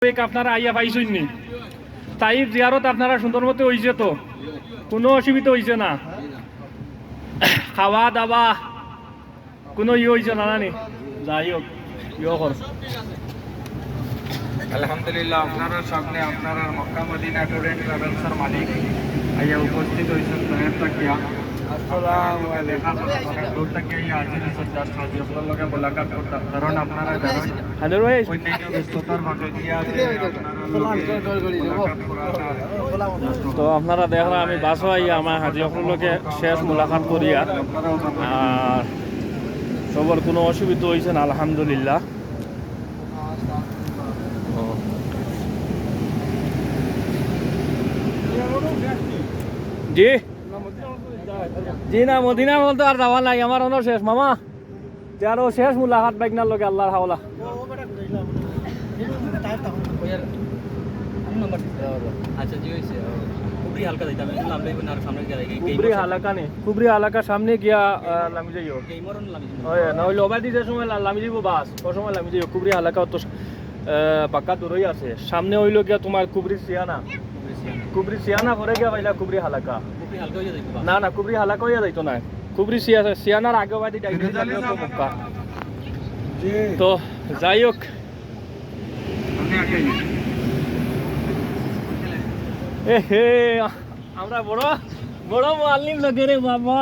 আপনারা আইয়া পাইছেন নি? তাইব জিয়ারত আপনারা সুন্দর মতো হইছে তো? কোনো অসুবিধা হইছে না? খাওয়া দাওয়া কোনো হইছে না নি? যাই হোক কর আলহামদুলিল্লাহ আপনারা সামনে আপনারা মক্কা মদিনা ট্যুর এন্ড ট্রাভেলসের মালিক আইয়া উপস্থিত হয়েছেন সাহেব তাকিয়া আসসালামু আলাইকুম দূর থেকে আইয়া আছেন সরদার সাহেব আপনার লগে মোলাকাত করতে কারণ আপনারা জানেন হ্যালো ভাই অন্যান্য ব্যস্ততার মাঝে দিয়ে তো আপনারা দেখরা আমি বাসো আইয়া আমার হাজি লোকে শেষ মোলাকাত করিয়া আর সবার কোনো অসুবিধা হয়েছে না আলহামদুলিল্লাহ। জি জি না মদিনা বলতে আর যাওয়া নাই আমার অন্য শেষ মামা আরো শেষ মুলাকাত বাইকনার লগে আল্লাহর হাওলা কুবরি হালকা সামনে গিয়া নামি যাইও না হইলে ওবার দিতে সময় নামি যাইব বাস ও সময় নামি যাইও কুবরি হালকা তো বাক্কা দূরই আছে সামনে হইল গিয়া তোমার কুবরি সিয়ানা পরে গিয়া পাইলা কুবরি হালকা না না কুবরি হালকা হইয়া যাইতো না কুবরি সিয়ানার আগে বাদি মক্কা তো যাই হোক আমরা বড় বড় মালিম লাগে রে বাবা